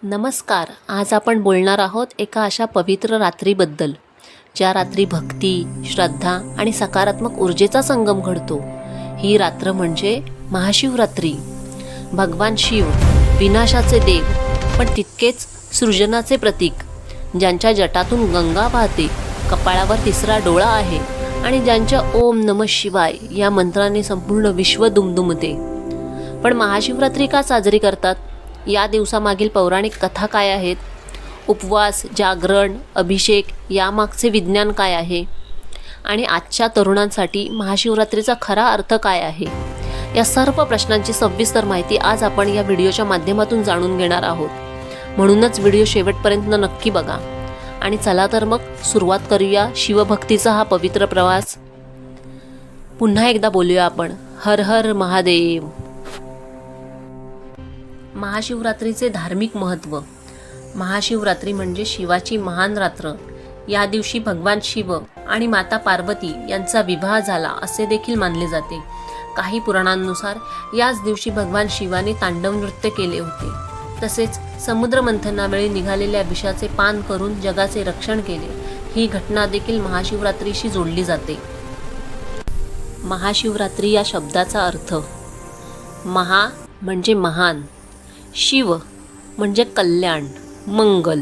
नमस्कार. आज आपण बोलणार आहोत एका अशा पवित्र रात्रीबद्दल, ज्या रात्री भक्ती, श्रद्धा आणि सकारात्मक ऊर्जेचा संगम घडतो. ही रात्र म्हणजे महाशिवरात्री. भगवान शिव विनाशाचे देव, पण तितकेच सृजनाचे प्रतीक, ज्यांच्या जटातून गंगा वाहते, कपाळावर तिसरा डोळा आहे आणि ज्यांच्या ओम नमः शिवाय या मंत्राने संपूर्ण विश्व दुमदुमते. पण महाशिवरात्री का साजरी करतात? या दिवसामागील पौराणिक कथा काय आहेत? उपवास, जागरण, अभिषेक यामागचे विज्ञान काय आहे? आणि आजच्या तरुणांसाठी महाशिवरात्रीचा खरा अर्थ काय आहे? या सर्व प्रश्नांची सविस्तर माहिती आज आपण या व्हिडिओच्या माध्यमातून जाणून घेणार आहोत. म्हणूनच व्हिडिओ शेवटपर्यंत नक्की बघा. आणि चला तर मग सुरुवात करूया शिवभक्तीचा हा पवित्र प्रवास. पुन्हा एकदा बोलूया आपण, हर हर महादेव. महाशिवरात्रीचे धार्मिक महत्त्व. महाशिवरात्री म्हणजे शिवाची महान रात्र. या दिवशी भगवान शिव आणि माता पार्वती यांचा विवाह झाला असे देखील मानले जाते. काही पुराणांनुसार याच दिवशी भगवान शिवाने तांडव नृत्य केले होते. तसेच समुद्र मंथनावेळी निघालेल्या विषाचे पान करून जगाचे रक्षण केले. ही घटना देखील महाशिवरात्रीशी जोडली जाते. महाशिवरात्री या शब्दाचा अर्थ. महा म्हणजे महान, शिव म्हणजे कल्याण, मंगल,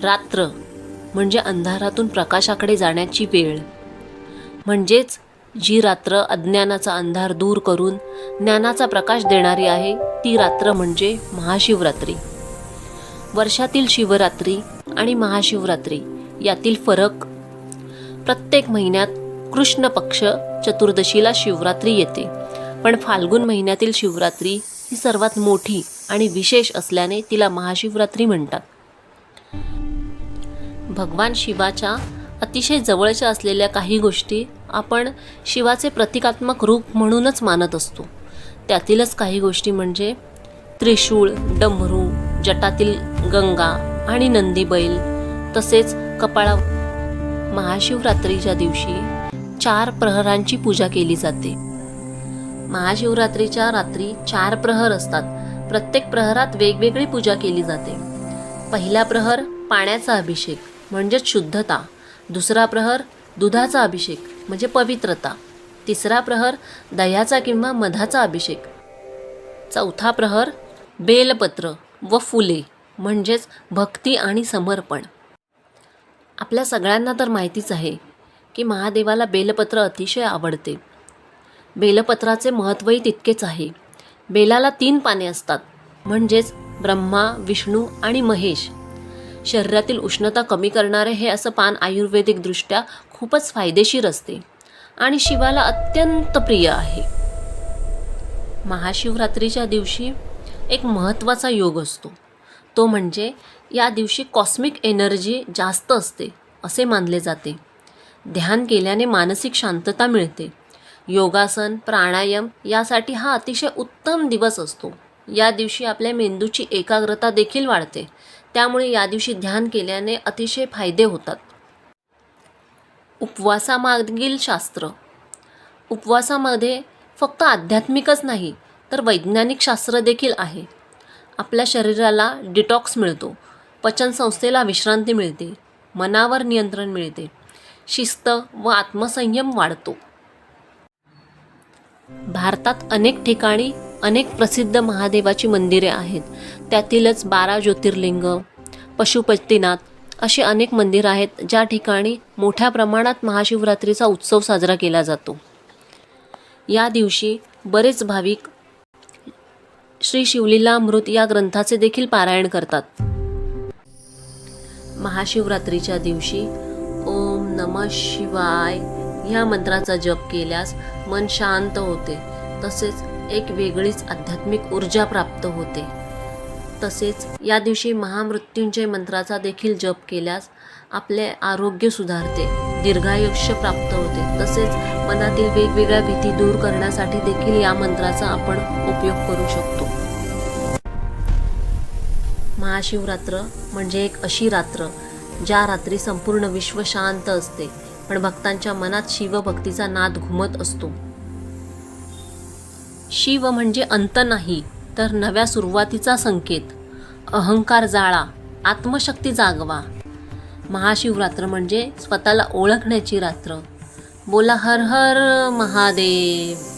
रात्र म्हणजे अंधारातून प्रकाशाकडे जाण्याची वेळ. म्हणजेच जी रात्र अज्ञानाचा अंधार दूर करून ज्ञानाचा प्रकाश देणारी आहे, ती रात्र म्हणजे महाशिवरात्री. वर्षातील शिवरात्री आणि महाशिवरात्री यातील फरक. प्रत्येक महिन्यात कृष्ण पक्ष चतुर्दशीला शिवरात्री येते, पण फाल्गुन महिन्यातील शिवरात्री ही सर्वात मोठी आणि विशेष असल्याने तिला महाशिवरात्री म्हणतात. भगवान शिवाच्या अतिशय जवळच्या असलेल्या काही गोष्टी आपण शिवाचे प्रतिकात्मक रूप म्हणूनच मानत असतो. त्यातीलच काही गोष्टी म्हणजे त्रिशूळ, डमरू, जटातील गंगा आणि नंदी बैल, तसेच कपाळा. महाशिवरात्रीच्या दिवशी 4 प्रहरांची पूजा केली जाते. महाशिवरात्रीच्या रात्री 4 प्रहर असतात. प्रत्येक प्रहरात वेगवेगळी पूजा केली जाते. पहिला प्रहर पाण्याचा अभिषेक म्हणजेच शुद्धता. दुसरा प्रहर दुधाचा अभिषेक म्हणजे पवित्रता. तिसरा प्रहर दह्याचा किंवा मधाचा अभिषेक. चौथा प्रहर बेलपत्र व फुले म्हणजेच भक्ती आणि समर्पण. आपल्या सगळ्यांना तर माहितीच आहे की महादेवाला बेलपत्र अतिशय आवडते. बेलपत्राचे महत्त्वही तितकेच आहे. बेलाला 3 पाने असतात, म्हणजेच ब्रह्मा, विष्णू आणि महेश. शरीरातील उष्णता कमी करणारे हे असं पान आयुर्वेदिकदृष्ट्या खूपच फायदेशीर असते आणि शिवाला अत्यंत प्रिय आहे. महाशिवरात्रीच्या दिवशी एक महत्त्वाचा योग असतो. तो म्हणजे या दिवशी कॉस्मिक एनर्जी जास्त असते असे मानले जाते. ध्यान केल्याने मानसिक शांतता मिळते. योगासन, प्राणायाम यासाठी हा अतिशय उत्तम दिवस असतो. या दिवशी आपल्या मेंदूची एकाग्रता देखील वाढते. त्यामुळे या दिवशी ध्यान केल्याने अतिशय फायदे होतात. उपवासामागील शास्त्र. उपवासामध्ये फक्त आध्यात्मिकच नाही तर वैज्ञानिक शास्त्र देखील आहे. आपल्या शरीराला डिटॉक्स मिळतो, पचनसंस्थेला विश्रांती मिळते, मनावर नियंत्रण मिळते, शिस्त व आत्मसंयम वाढतो. भारतात अनेक ठिकाणी अनेक प्रसिद्ध महादेवाची मंदिरे आहेत. त्यातीलच 12 ज्योतिर्लिंग, पशुपतीनाथ अशी अनेक मंदिरं आहेत, ज्या ठिकाणी मोठ्या प्रमाणात महाशिवरात्रीचा उत्सव साजरा केला जातो. या दिवशी बरेच भाविक श्री शिवलीलामृत या ग्रंथाचे देखील पारायण करतात. महाशिवरात्रीच्या दिवशी ओम नमः शिवाय ह्या मंत्राचा जप केल्यास मन शांत होते. तसेच एक वेगळीच आध्यात्मिक ऊर्जा प्राप्त होते. तसेच या दिवशी महामृत्युंजय मंत्राचा देखील जप केल्यास आपले आरोग्य सुधारते, दीर्घायुष्य प्राप्त होते. तसेच मनातील वेगवेगळ्या भीती दूर करण्यासाठी देखील या मंत्राचा आपण उपयोग करू शकतो. महाशिवरात्र म्हणजे एक अशी रात्र ज्या रात्री संपूर्ण विश्व शांत असते, पण भक्तांच्या मनात शिवभक्तीचा नाद घुमत असतो. शिव म्हणजे अंत नाही तर नव्या सुरुवातीचा संकेत. अहंकार जाळा, आत्मशक्ती जागवा. महाशिवरात्र म्हणजे स्वतःला ओळखण्याची रात्र. बोला हर हर महादेव.